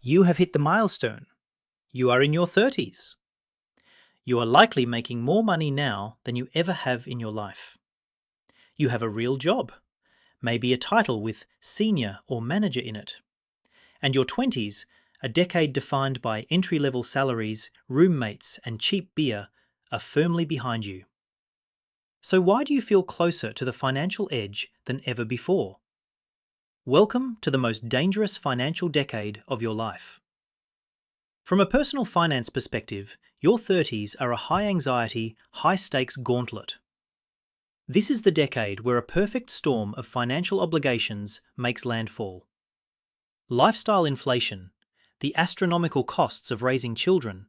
You have hit the milestone. You are in your 30s. You are likely making more money now than you ever have in your life. You have a real job, maybe a title with senior or manager in it. And your 20s, a decade defined by entry-level salaries, roommates, and cheap beer, are firmly behind you. So why do you feel closer to the financial edge than ever before? Welcome to the most dangerous financial decade of your life. From a personal finance perspective, your 30s are a high-anxiety, high-stakes gauntlet. This is the decade where a perfect storm of financial obligations makes landfall. Lifestyle inflation, the astronomical costs of raising children,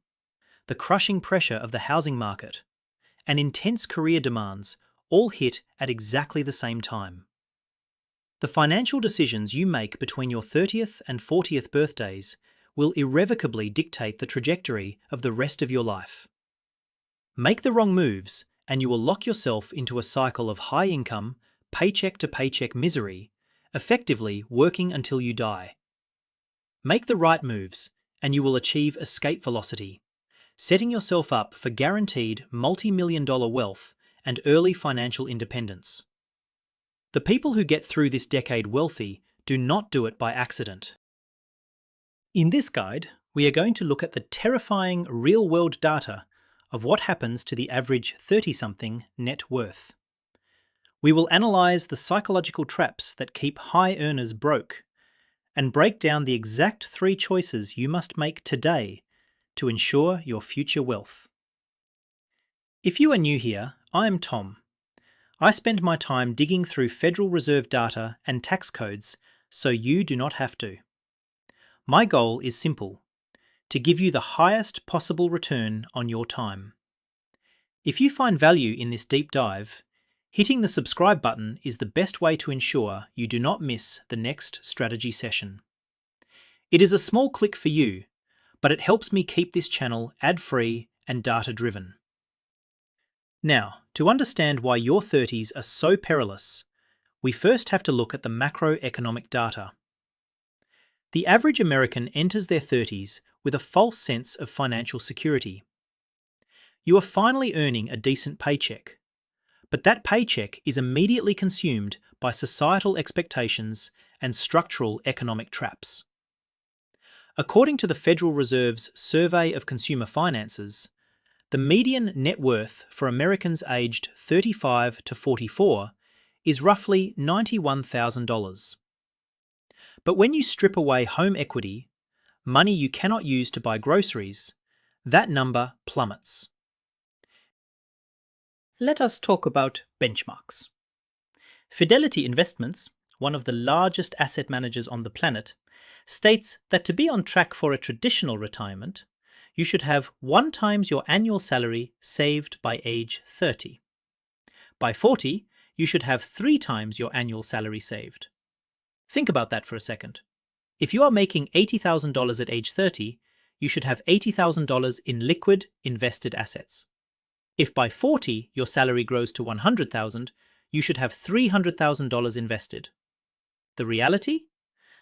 the crushing pressure of the housing market, and intense career demands all hit at exactly the same time. The financial decisions you make between your 30th and 40th birthdays will irrevocably dictate the trajectory of the rest of your life. Make the wrong moves, and you will lock yourself into a cycle of high income, paycheck-to-paycheck misery, effectively working until you die. Make the right moves, and you will achieve escape velocity, setting yourself up for guaranteed multi-million-dollar wealth and early financial independence. The people who get through this decade wealthy do not do it by accident. In this guide, we are going to look at the terrifying real-world data of what happens to the average 30-something net worth. We will analyze the psychological traps that keep high earners broke and break down the exact 3 choices you must make today to ensure your future wealth. If you are new here, I am Tom. I spend my time digging through Federal Reserve data and tax codes so you do not have to. My goal is simple: to give you the highest possible return on your time. If you find value in this deep dive, hitting the subscribe button is the best way to ensure you do not miss the next strategy session. It is a small click for you, but it helps me keep this channel ad-free and data-driven. Now, to understand why your 30s are so perilous, we first have to look at the macroeconomic data. The average American enters their 30s with a false sense of financial security. You are finally earning a decent paycheck, but that paycheck is immediately consumed by societal expectations and structural economic traps. According to the Federal Reserve's Survey of Consumer Finances, the median net worth for Americans aged 35 to 44 is roughly $91,000. But when you strip away home equity, money you cannot use to buy groceries, that number plummets. Let us talk about benchmarks. Fidelity Investments, one of the largest asset managers on the planet, states that to be on track for a traditional retirement, you should have 1 times your annual salary saved by age 30. By 40, you should have 3 times your annual salary saved. Think about that for a second. If you are making $80,000 at age 30, you should have $80,000 in liquid invested assets. If by 40 your salary grows to $100,000, you should have $300,000 invested. The reality?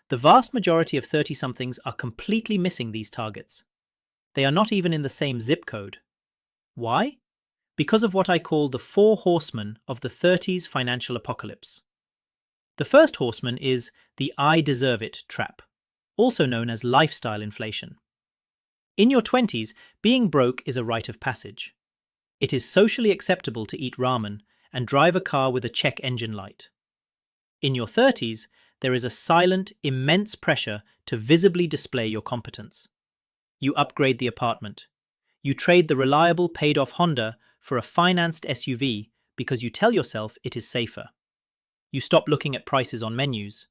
The vast majority of 30-somethings are completely missing these targets. They are not even in the same zip code. Why? Because of what I call the 4 horsemen of the 30s financial apocalypse. The first horseman is the "I deserve it" trap, also known as lifestyle inflation. In your 20s, being broke is a rite of passage. It is socially acceptable to eat ramen and drive a car with a check engine light. In your 30s, there is a silent, immense pressure to visibly display your competence. You upgrade the apartment. You trade the reliable paid-off Honda for a financed SUV because you tell yourself it is safer. You stop looking at prices on menus.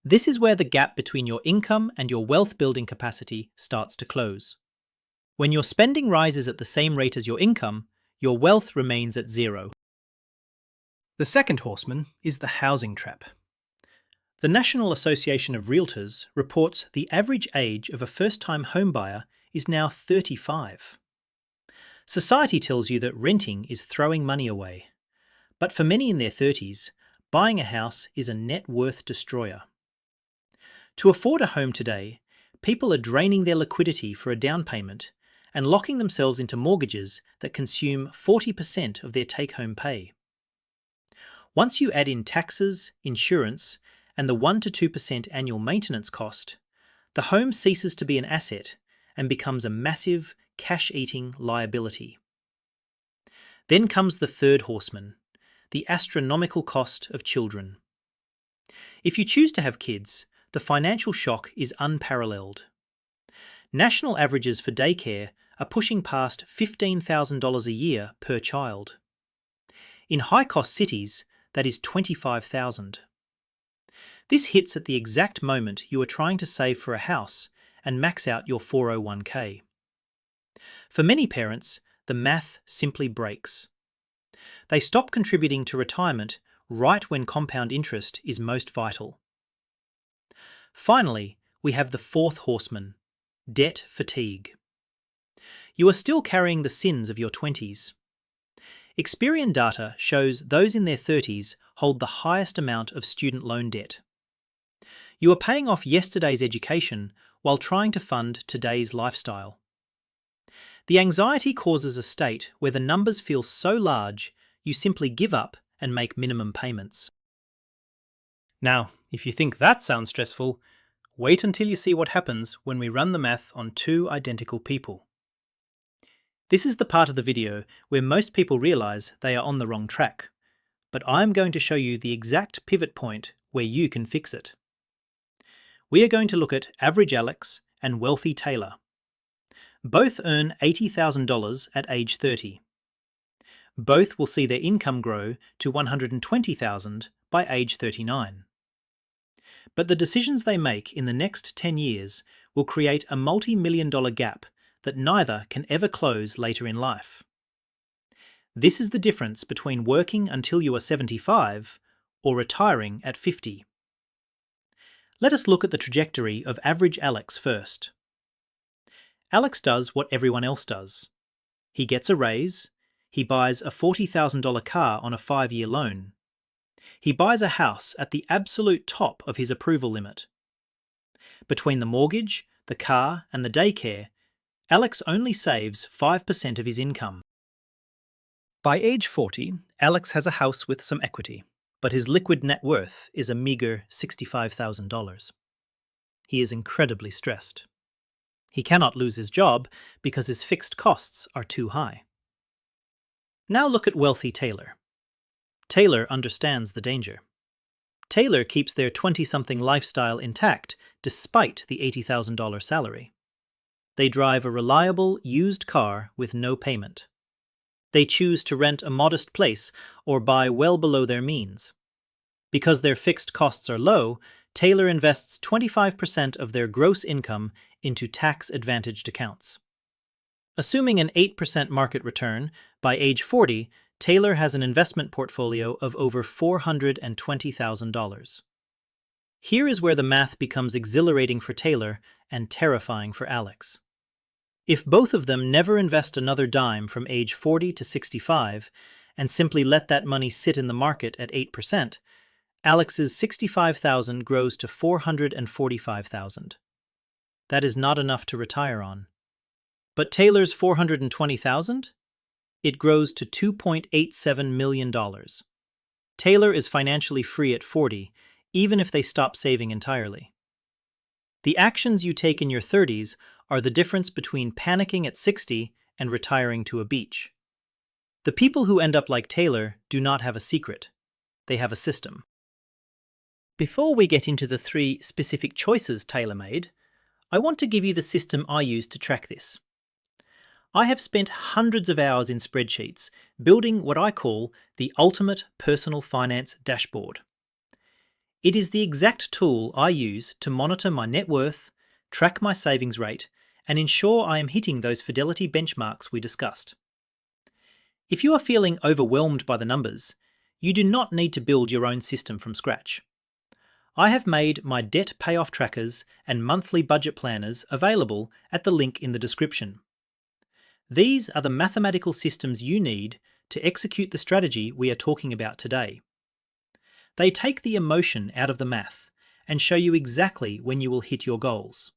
This is where the gap between your income and your wealth-building capacity starts to close. When your spending rises at the same rate as your income, your wealth remains at 0. The second horseman is the housing trap. The National Association of Realtors reports the average age of a first-time homebuyer is now 35. Society tells you that renting is throwing money away. But for many in their 30s, buying a house is a net worth destroyer. To afford a home today, people are draining their liquidity for a down payment and locking themselves into mortgages that consume 40% of their take-home pay. Once you add in taxes, insurance, and the 1 to 2% annual maintenance cost, the home ceases to be an asset and becomes a massive, cash-eating liability. Then comes the third horseman, the astronomical cost of children. If you choose to have kids, the financial shock is unparalleled. National averages for daycare are pushing past $15,000 a year per child. In high-cost cities, that is $25,000. This hits at the exact moment you are trying to save for a house and max out your 401k. For many parents, the math simply breaks. They stop contributing to retirement right when compound interest is most vital. Finally, we have the fourth horseman, debt fatigue. You are still carrying the sins of your 20s. Experian data shows those in their 30s hold the highest amount of student loan debt. You are paying off yesterday's education while trying to fund today's lifestyle. The anxiety causes a state where the numbers feel so large you simply give up and make minimum payments. Now, if you think that sounds stressful, wait until you see what happens when we run the math on two identical people. This is the part of the video where most people realize they are on the wrong track, but I'm going to show you the exact pivot point where you can fix it. We are going to look at average Alex and wealthy Taylor. Both earn $80,000 at age 30. Both will see their income grow to $120,000 by age 39. But the decisions they make in the next 10 years will create a multi-million-dollar gap that neither can ever close later in life. This is the difference between working until you are 75 or retiring at 50. Let us look at the trajectory of average Alex first. Alex does what everyone else does. He gets a raise, he buys a $40,000 car on a 5-year loan. He buys a house at the absolute top of his approval limit. Between the mortgage, the car, and the daycare, Alex only saves 5% of his income. By age 40, Alex has a house with some equity, but his liquid net worth is a meager $65,000. He is incredibly stressed. He cannot lose his job because his fixed costs are too high. Now look at wealthy Taylor. Taylor understands the danger. Taylor keeps their 20-something lifestyle intact despite the $80,000 salary. They drive a reliable, used car with no payment. They choose to rent a modest place or buy well below their means. Because their fixed costs are low, Taylor invests 25% of their gross income into tax-advantaged accounts. Assuming an 8% market return, by age 40, Taylor has an investment portfolio of over $420,000. Here is where the math becomes exhilarating for Taylor and terrifying for Alex. If both of them never invest another dime from age 40 to 65 and simply let that money sit in the market at 8%, Alex's $65,000 grows to $445,000. That is not enough to retire on. But Taylor's $420,000? It grows to $2.87 million. Taylor is financially free at 40, even if they stop saving entirely. The actions you take in your 30s are the difference between panicking at 60 and retiring to a beach. The people who end up like Taylor do not have a secret. They have a system. Before we get into the 3 specific choices Taylor made, I want to give you the system I use to track this. I have spent hundreds of hours in spreadsheets building what I call the ultimate personal finance dashboard. It is the exact tool I use to monitor my net worth, track my savings rate, and ensure I am hitting those fidelity benchmarks we discussed. If you are feeling overwhelmed by the numbers, you do not need to build your own system from scratch. I have made my debt payoff trackers and monthly budget planners available at the link in the description. These are the mathematical systems you need to execute the strategy we are talking about today. They take the emotion out of the math and show you exactly when you will hit your goals.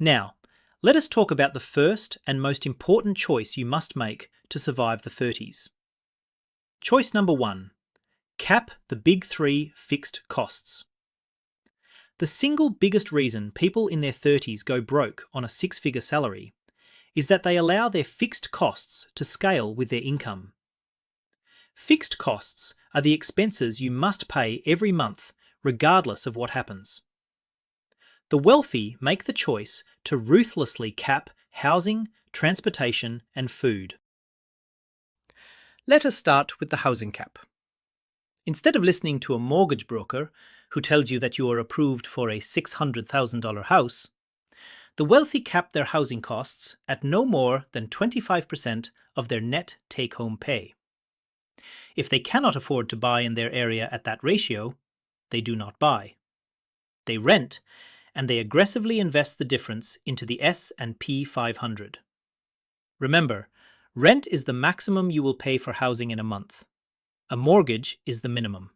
Now, let us talk about the first and most important choice you must make to survive the 30s. Choice number 1. Cap the big 3 fixed costs. The single biggest reason people in their 30s go broke on a 6-figure salary is that they allow their fixed costs to scale with their income. Fixed costs are the expenses you must pay every month, regardless of what happens. The wealthy make the choice to ruthlessly cap housing, transportation, and food. Let us start with the housing cap. Instead of listening to a mortgage broker who tells you that you are approved for a $600,000 house, the wealthy cap their housing costs at no more than 25% of their net take-home pay. If they cannot afford to buy in their area at that ratio, they do not buy. They rent, and they aggressively invest the difference into the S&P 500. Remember, rent is the maximum you will pay for housing in a month. A mortgage is the minimum.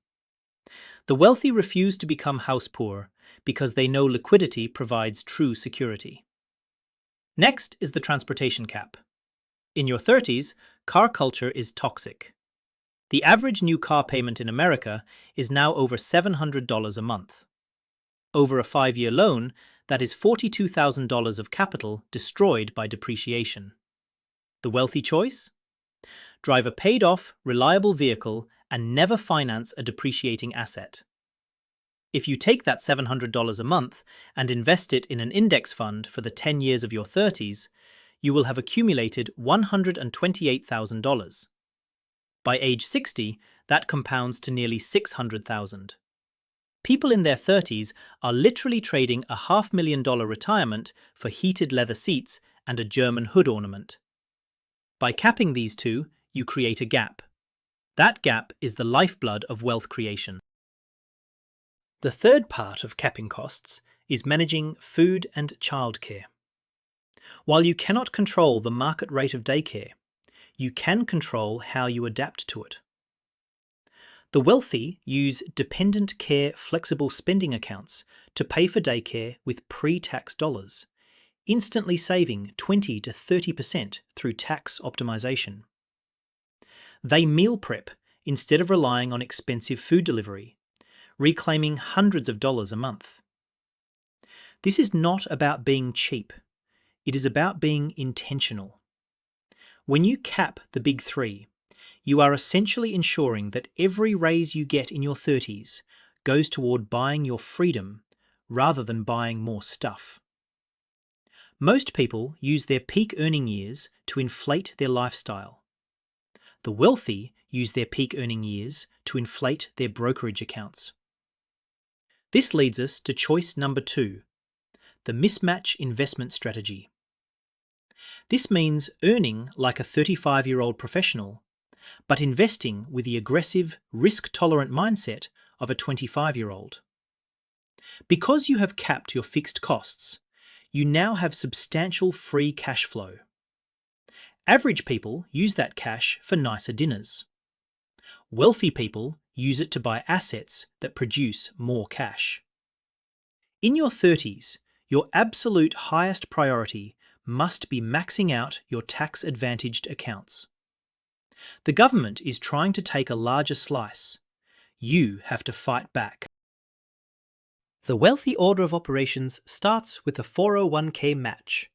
The wealthy refuse to become house poor because they know liquidity provides true security. Next is the transportation cap. In your 30s, car culture is toxic. The average new car payment in America is now over $700 a month. Over a 5-year loan, that is $42,000 of capital destroyed by depreciation. The wealthy choice? Drive a paid-off, reliable vehicle and never finance a depreciating asset. If you take that $700 a month and invest it in an index fund for the 10 years of your 30s, you will have accumulated $128,000. By age 60, that compounds to nearly $600,000. People in their 30s are literally trading a $500,000 retirement for heated leather seats and a German hood ornament. By capping these two, you create a gap. That gap is the lifeblood of wealth creation. The third part of capping costs is managing food and childcare. While you cannot control the market rate of daycare, you can control how you adapt to it. The wealthy use dependent care flexible spending accounts to pay for daycare with pre-tax dollars, instantly saving 20 to 30% through tax optimization. They meal prep instead of relying on expensive food delivery, reclaiming hundreds of dollars a month. This is not about being cheap. It is about being intentional. When you cap the big 3, you are essentially ensuring that every raise you get in your 30s goes toward buying your freedom rather than buying more stuff. Most people use their peak earning years to inflate their lifestyle. The wealthy use their peak earning years to inflate their brokerage accounts. This leads us to choice number 2, the mismatch investment strategy. This means earning like a 35-year-old professional, but investing with the aggressive, risk-tolerant mindset of a 25-year-old. Because you have capped your fixed costs, you now have substantial free cash flow. Average people use that cash for nicer dinners. Wealthy people use it to buy assets that produce more cash. In your 30s, your absolute highest priority must be maxing out your tax-advantaged accounts. The government is trying to take a larger slice. You have to fight back. The wealthy order of operations starts with a 401k match.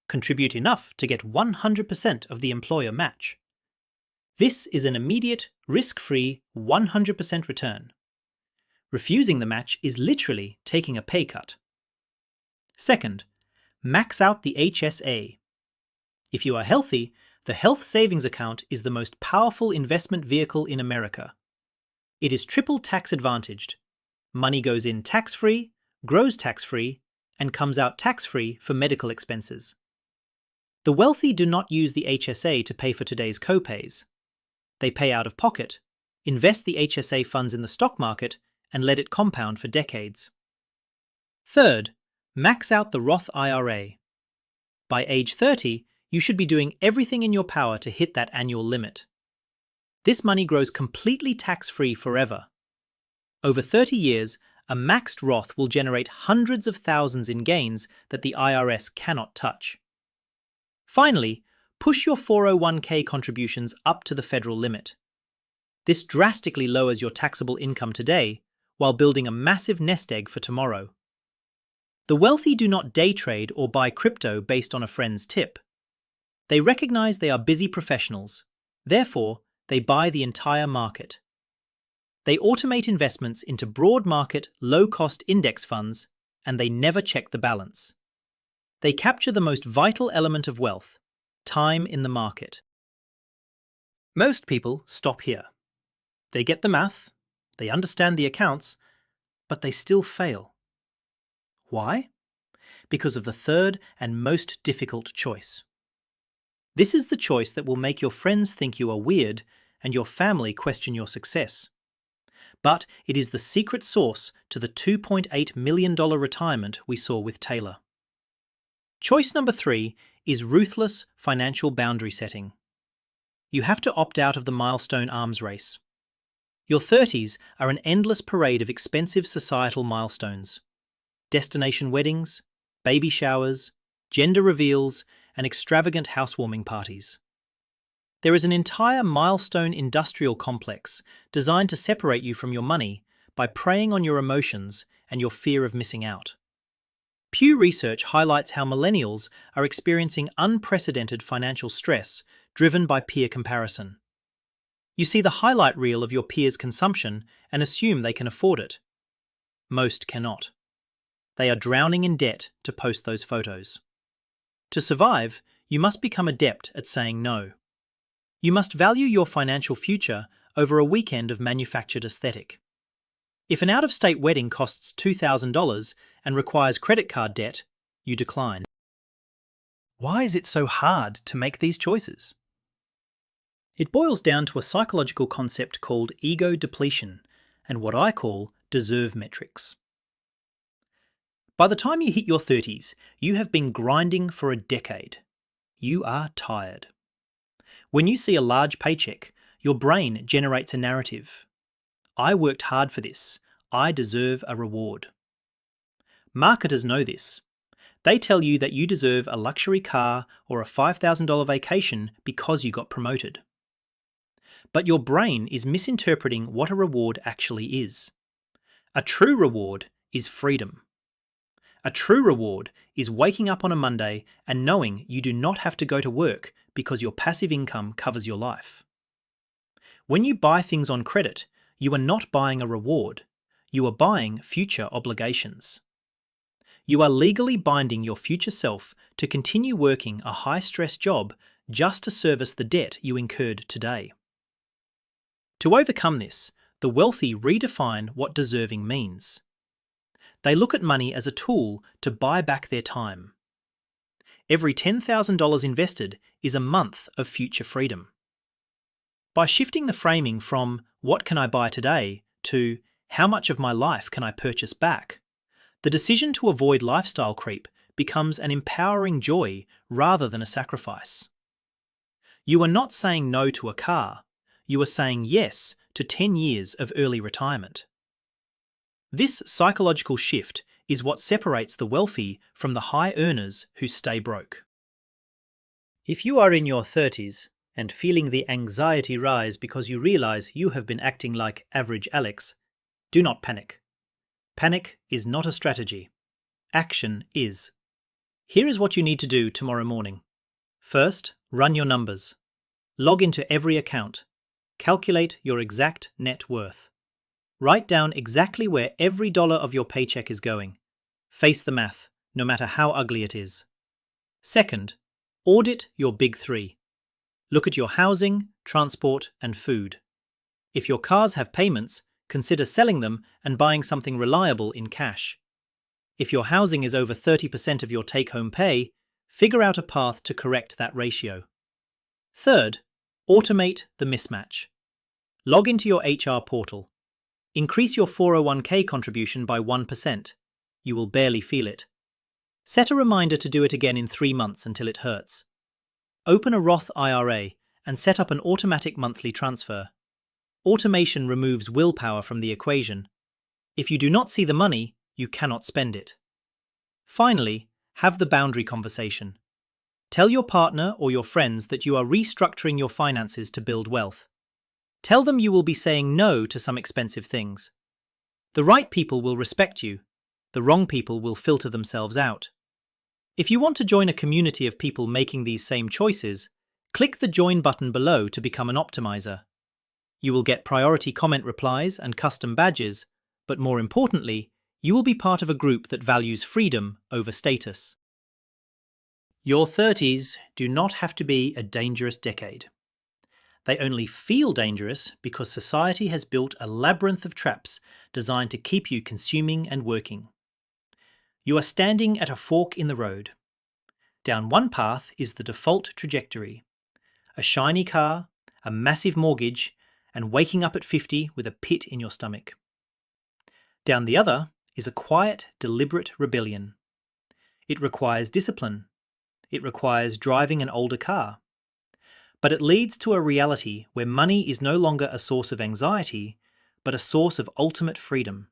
Contribute enough to get 100% of the employer match. This is an immediate, risk-free 100% return. Refusing the match is literally taking a pay cut. Second, max out the HSA. If you are healthy, the health savings account is the most powerful investment vehicle in America. It is triple tax advantaged. Money goes in tax-free, grows tax-free, and comes out tax-free for medical expenses. The wealthy do not use the HSA to pay for today's co-pays. They pay out of pocket, invest the HSA funds in the stock market, and let it compound for decades. Third, max out the Roth IRA. By age 30, you should be doing everything in your power to hit that annual limit. This money grows completely tax-free forever. Over 30 years, A maxed Roth will generate hundreds of thousands in gains that the IRS cannot touch. Finally, push your 401k contributions up to the federal limit. This drastically lowers your taxable income today while building a massive nest egg for tomorrow. The wealthy do not day trade or buy crypto based on a friend's tip. They recognize they are busy professionals. Therefore, they buy the entire market. They automate investments into broad market, low-cost index funds, and they never check the balance. They capture the most vital element of wealth, time in the market. Most people stop here. They get the math, they understand the accounts, but they still fail. Why? Because of the third and most difficult choice. This is the choice that will make your friends think you are weird and your family question your success. But it is the secret sauce to the $2.8 million retirement we saw with Taylor. Choice number 3 is ruthless financial boundary setting. You have to opt out of the milestone arms race. Your 30s are an endless parade of expensive societal milestones. Destination weddings, baby showers, gender reveals, and extravagant housewarming parties. There is an entire Milestone Industrial Complex designed to separate you from your money by preying on your emotions and your fear of missing out. Pew Research highlights how millennials are experiencing unprecedented financial stress driven by peer comparison. You see the highlight reel of your peers' consumption and assume they can afford it. Most cannot. They are drowning in debt to post those photos. To survive, you must become adept at saying no. You must value your financial future over a weekend of manufactured aesthetic. If an out-of-state wedding costs $2,000 and requires credit card debt, you decline. Why is it so hard to make these choices? It boils down to a psychological concept called ego depletion and what I call deserve metrics. By the time you hit your 30s, you have been grinding for a decade. You are tired. When you see a large paycheck, your brain generates a narrative. I worked hard for this. I deserve a reward. Marketers know this. They tell you that you deserve a luxury car or a $5,000 vacation because you got promoted. But your brain is misinterpreting what a reward actually is. A true reward is freedom. A true reward is waking up on a Monday and knowing you do not have to go to work because your passive income covers your life. When you buy things on credit, you are not buying a reward. You are buying future obligations. You are legally binding your future self to continue working a high-stress job just to service the debt you incurred today. To overcome this, the wealthy redefine what deserving means. They look at money as a tool to buy back their time. Every $10,000 invested is a month of future freedom. By shifting the framing from "what can I buy today" to "how much of my life can I purchase back," the decision to avoid lifestyle creep becomes an empowering joy rather than a sacrifice. You are not saying no to a car, you are saying yes to 10 years of early retirement. This psychological shift is what separates the wealthy from the high earners who stay broke. If you are in your 30s and feeling the anxiety rise because you realize you have been acting like average Alex, do not panic. Panic is not a strategy. Action is. Here is what you need to do tomorrow morning. First, run your numbers. Log into every account. Calculate your exact net worth. Write down exactly where every dollar of your paycheck is going. Face the math, no matter how ugly it is. Second, audit your big three. Look at your housing, transport, and food. If your cars have payments, consider selling them and buying something reliable in cash. If your housing is over 30% of your take-home pay, figure out a path to correct that ratio. Third, automate the mismatch. Log into your HR portal. Increase your 401k contribution by 1%. You will barely feel it. Set a reminder to do it again in 3 months until it hurts. Open a Roth IRA and set up an automatic monthly transfer. Automation removes willpower from the equation. If you do not see the money, you cannot spend it. Finally, have the boundary conversation. Tell your partner or your friends that you are restructuring your finances to build wealth. Tell them you will be saying no to some expensive things. The right people will respect you. The wrong people will filter themselves out. If you want to join a community of people making these same choices, click the join button below to become an optimizer. You will get priority comment replies and custom badges, but more importantly, you will be part of a group that values freedom over status. Your 30s do not have to be a dangerous decade. They only feel dangerous because society has built a labyrinth of traps designed to keep you consuming and working. You are standing at a fork in the road. Down one path is the default trajectory: a shiny car, a massive mortgage, and waking up at 50 with a pit in your stomach. Down the other is a quiet, deliberate rebellion. It requires discipline. It requires driving an older car. But it leads to a reality where money is no longer a source of anxiety, but a source of ultimate freedom.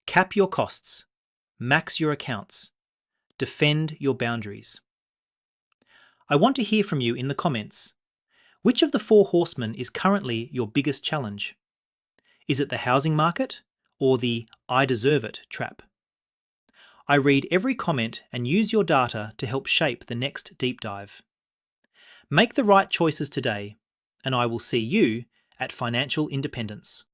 Cap your costs. Max your accounts. Defend your boundaries. I want to hear from you in the comments. Which of the 4 horsemen is currently your biggest challenge? Is it the housing market or the "I deserve it" trap? I read every comment and use your data to help shape the next deep dive. Make the right choices today, and I will see you at financial independence.